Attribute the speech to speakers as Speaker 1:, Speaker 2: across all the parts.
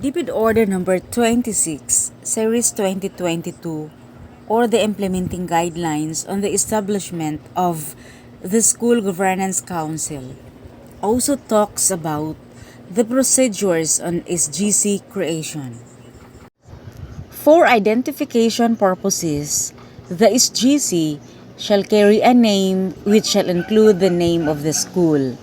Speaker 1: DPID Order Number 26, Series 2022, or the Implementing Guidelines on the Establishment of the School Governance Council, also talks about the procedures on SGC creation. For identification purposes, the SGC shall carry a name which shall include the name of the school.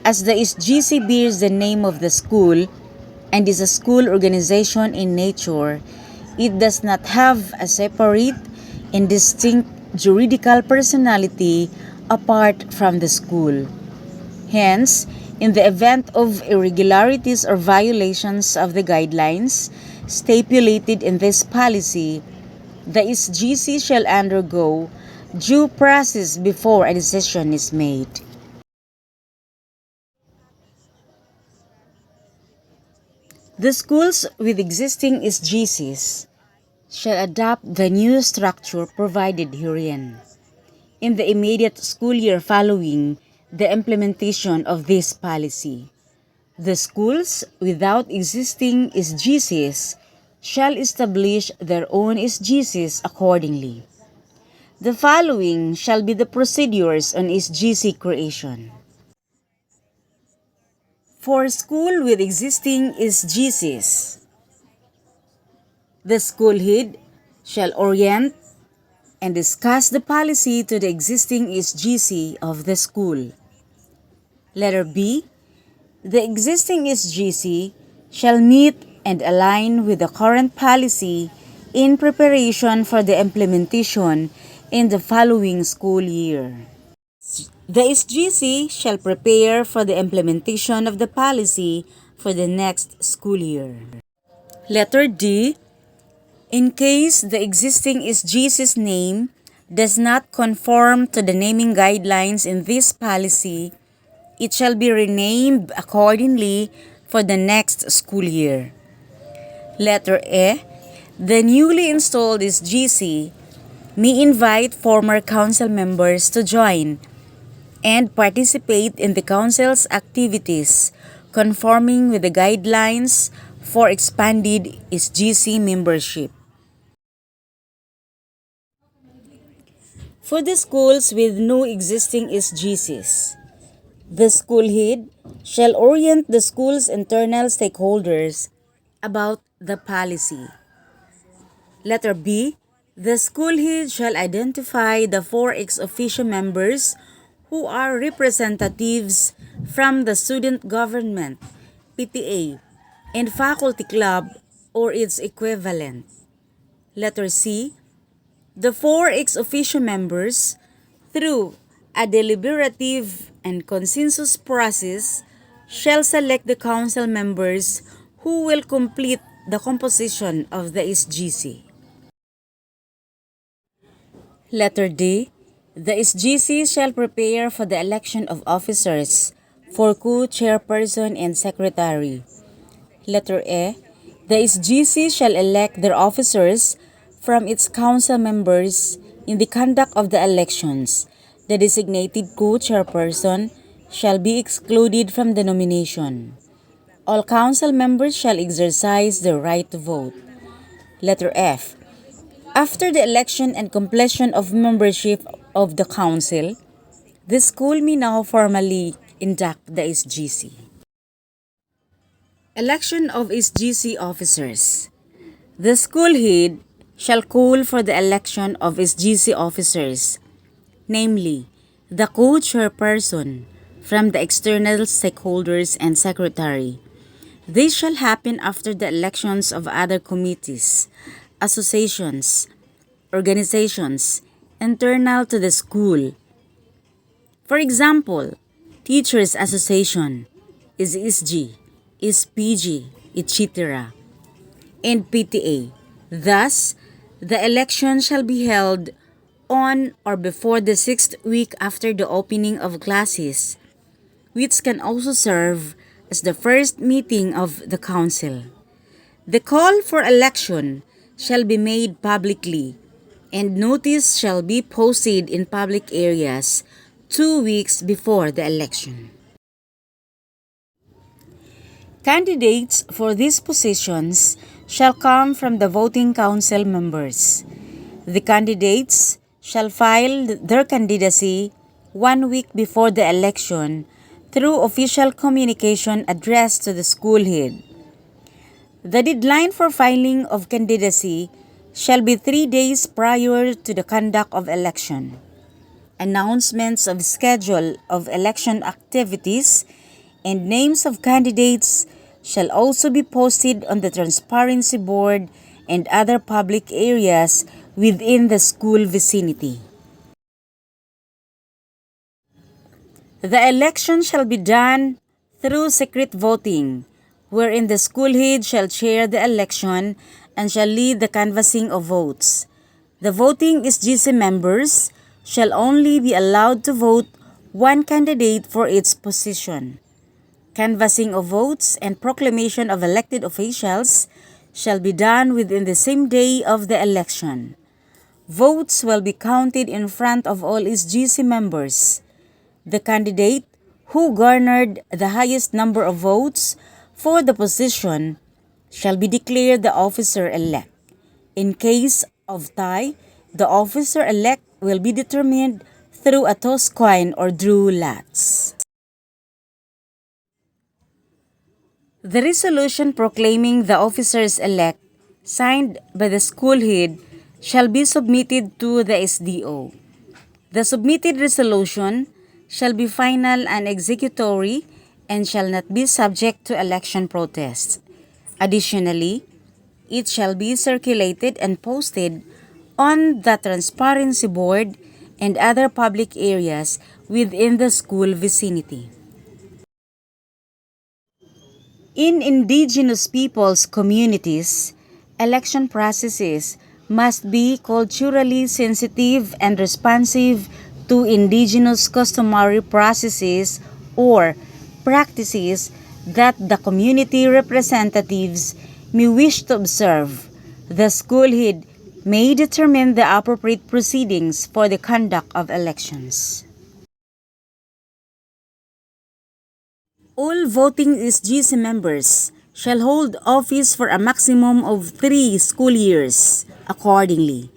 Speaker 1: As the SGC bears the name of the school and is a school organization in nature, it does not have a separate and distinct juridical personality apart from the school. Hence, in the event of irregularities or violations of the guidelines stipulated in this policy, the SGC shall undergo due process before a decision is made. The schools with existing SGCs shall adopt the new structure provided herein in the immediate school year following the implementation of this policy. The schools without existing SGCs shall establish their own SGCs accordingly. The following shall be the procedures on SGC creation. For school with existing SGCs, the school head shall orient and discuss the policy to the existing SGC of the school. Letter B. The existing SGC shall meet and align with the current policy in preparation for the implementation in the following school year. The SGC shall prepare for the implementation of the policy for the next school year. Letter D. In case the existing SGC's name does not conform to the naming guidelines in this policy, it shall be renamed accordingly for the next school year. Letter E. The newly installed SGC may invite former council members to join and participate in the council's activities conforming with the guidelines for expanded SGC membership. For the schools with no existing SGCs, the school head shall orient the school's internal stakeholders about the policy. Letter B. The school head shall identify the 4 ex officio members who are representatives from the student government, PTA, and faculty club or its equivalent. Letter C. The 4 ex officio members, through a deliberative and consensus process, shall select the council members who will complete the composition of the SGC. Letter D. The SGC shall prepare for the election of officers for co-chairperson and secretary. Letter E. The SGC shall elect their officers from its council members in the conduct of the elections. The designated co-chairperson shall be excluded from the nomination. All council members shall exercise their right to vote. Letter F. After the election and completion of membership of the council, the school may now formally induct the SGC. Election of SGC officers. The school head shall call for the election of SGC officers, namely the co-chairperson from the external stakeholders and secretary. This shall happen after the elections of other committees, associations, organizations internal to the school. For example, Teachers Association, SSG, SPG, etc., and PTA. Thus, the election shall be held on or before the 6th week after the opening of classes, which can also serve as the first meeting of the council. The call for election shall be made publicly, and notice shall be posted in public areas 2 weeks before the election. Candidates for these positions shall come from the voting council members. The candidates shall file their candidacy 1 week before the election through official communication addressed to the school head. The deadline for filing of candidacy shall be 3 days prior to the conduct of election. Announcements of schedule of election activities and names of candidates shall also be posted on the transparency board and other public areas within the school vicinity. The election shall be done through secret voting, wherein the school head shall chair the election and shall lead the canvassing of votes. The voting SGC members shall only be allowed to vote one candidate for each position. Canvassing of votes and proclamation of elected officials shall be done within the same day of the election. Votes will be counted in front of all SGC members. The candidate who garnered the highest number of votes for the position shall be declared the officer-elect. In case of tie, the officer-elect will be determined through a toss coin or drew lots. The resolution proclaiming the officers-elect, signed by the school head, shall be submitted to the SDO. The submitted resolution shall be final and executory and shall not be subject to election protests. Additionally, it shall be circulated and posted on the transparency board and other public areas within the school vicinity. In indigenous peoples' communities, election processes must be culturally sensitive and responsive to indigenous customary processes or practices that the community representatives may wish to observe. The school head may determine the appropriate proceedings for the conduct of elections. All voting SGC members shall hold office for a maximum of 3 school years. Accordingly,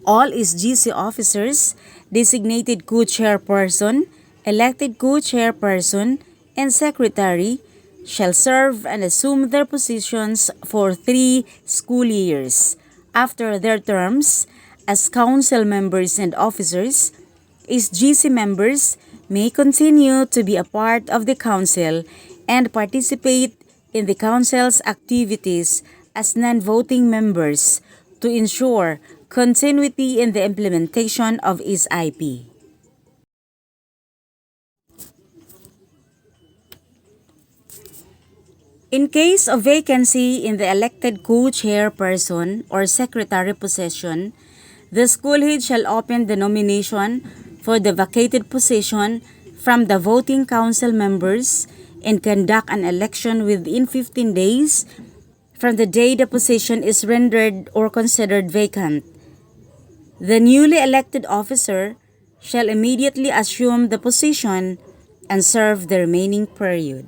Speaker 1: all SGC officers, designated co-chairperson, elected co-chairperson, and secretary shall serve and assume their positions for 3 school years. After their terms as council members and officers, SGC members may continue to be a part of the council and participate in the council's activities as non-voting members to ensure continuity in the implementation of its IP. In case of vacancy in the elected co-chairperson or secretary position, the school head shall open the nomination for the vacated position from the voting council members and conduct an election within 15 days from the day the position is rendered or considered vacant. The newly elected officer shall immediately assume the position and serve the remaining period.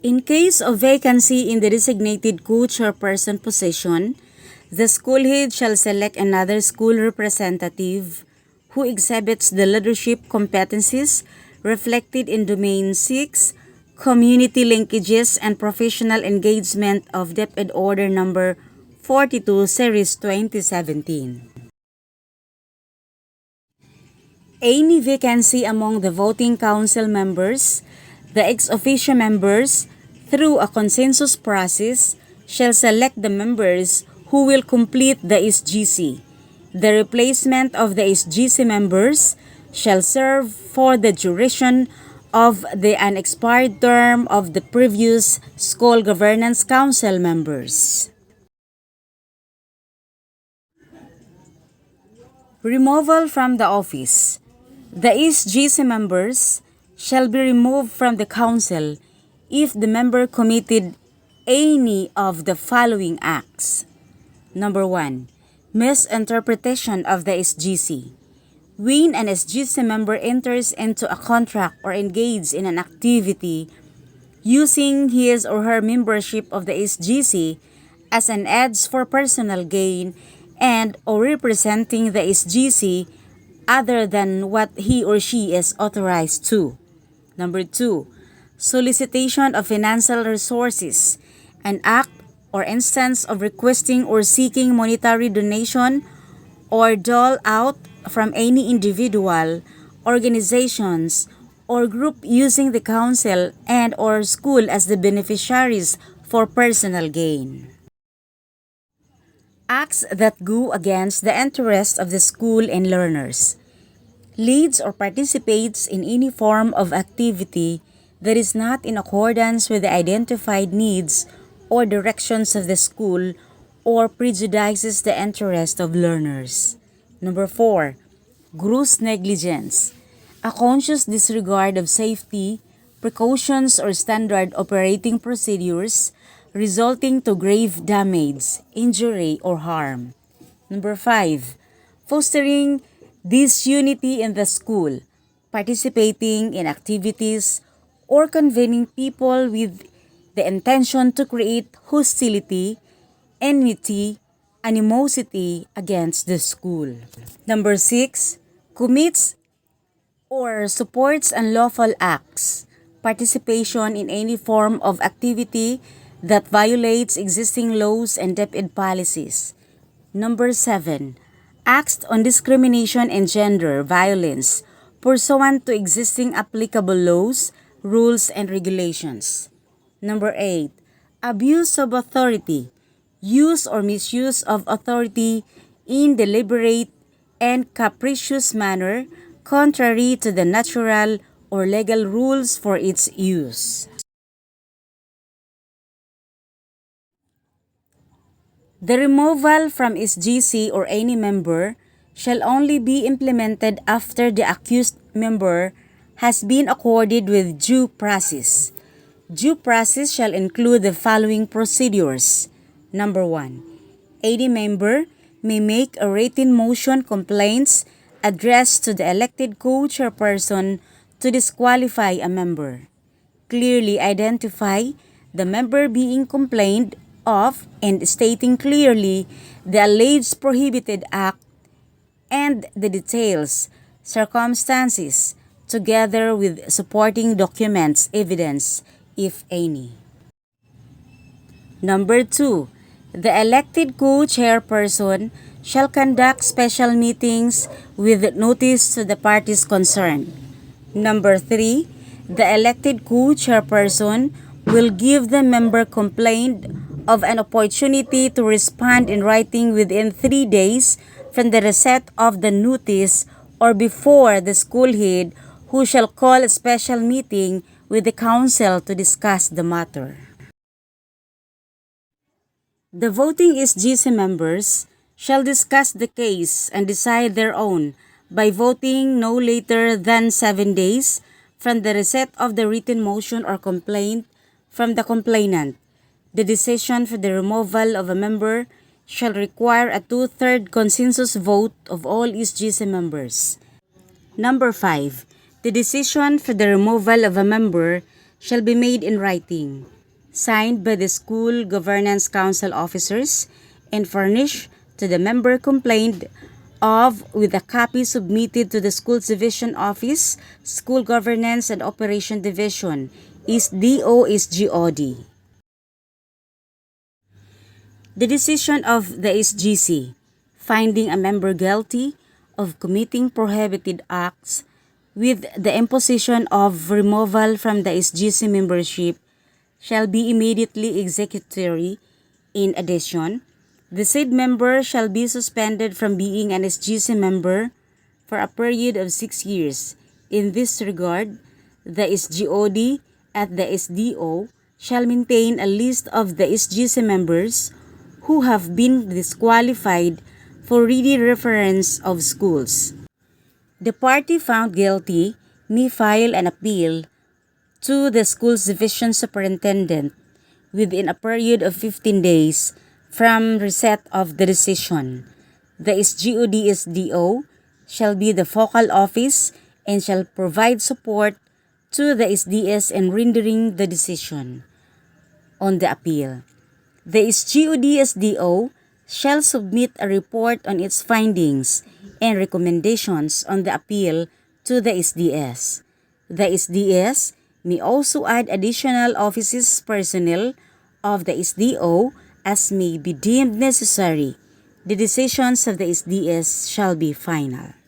Speaker 1: In case of vacancy in the designated co-chairperson position, the school head shall select another school representative who exhibits the leadership competencies reflected in Domain 6, Community Linkages and Professional Engagement of DepEd Order Number 42, Series 2017. Any vacancy among the voting council members, the ex-officio members, through a consensus process, shall select the members who will complete the SGC. The replacement of the SGC members shall serve for the duration of the unexpired term of the previous School Governance Council members. Removal from the office. The SGC members shall be removed from the council if the member committed any of the following acts. Number 1. Misinterpretation of the SGC. When an SGC member enters into a contract or engages in an activity using his or her membership of the SGC as an edge for personal gain and or representing the SGC other than what he or she is authorized to. Number 2, solicitation of financial resources, an act or instance of requesting or seeking monetary donation or dole out from any individual, organizations, or group using the council and or school as the beneficiaries for personal gain. Acts that go against the interest of the school and learners. Leads or participates in any form of activity that is not in accordance with the identified needs or directions of the school or prejudices the interest of learners. Number 4, gross negligence. A conscious disregard of safety, precautions or standard operating procedures resulting to grave damage, injury, or harm. Number 5, fostering disunity in the school, participating in activities or convening people with the intention to create hostility, enmity, animosity against the school. Number 6, commits or supports unlawful acts, participation in any form of activity that violates existing laws and DepEd policies. Number 7, acts on discrimination and gender violence pursuant to existing applicable laws, rules, and regulations. Number 8, abuse of authority, use or misuse of authority in deliberate and capricious manner contrary to the natural or legal rules for its use. The removal from SGC or any member shall only be implemented after the accused member has been accorded with due process. Due process shall include the following procedures. Number 1, any member may make a written motion complaints addressed to the elected co-chairperson to disqualify a member. Clearly identify the member being complained of and stating clearly the alleged prohibited act and the details, circumstances, together with supporting documents, evidence, if any. Number 2, the elected co-chairperson shall conduct special meetings with notice to the parties concerned. Number 3, the elected co-chairperson will give the member complained of an opportunity to respond in writing within 3 days from the receipt of the notice or before the school head, who shall call a special meeting with the council to discuss the matter. The voting SGC members shall discuss the case and decide thereon by voting no later than 7 days from the receipt of the written motion or complaint from the complainant. The decision for the removal of a member shall require a 2/3 consensus vote of all SGC members. Number 5, the decision for the removal of a member shall be made in writing, signed by the school governance council officers, and furnished to the member complained of with a copy submitted to the school's division office, school governance and operation division, SDO, SGOD. The decision of the SGC, finding a member guilty of committing prohibited acts with the imposition of removal from the SGC membership shall be immediately executory. In addition, the said member shall be suspended from being an SGC member for a period of 6 years. In this regard, the SGOD at the SDO shall maintain a list of the SGC members who have been disqualified for ready reference of schools. The party found guilty may file an appeal to the school's division superintendent within a period of 15 days from receipt of the decision. The SGOD-SDO shall be the focal office and shall provide support to the SDS in rendering the decision on the appeal. The SGODSDO shall submit a report on its findings and recommendations on the appeal to the SDS. The SDS may also add additional offices personnel of the SDO as may be deemed necessary. The decisions of the SDS shall be final.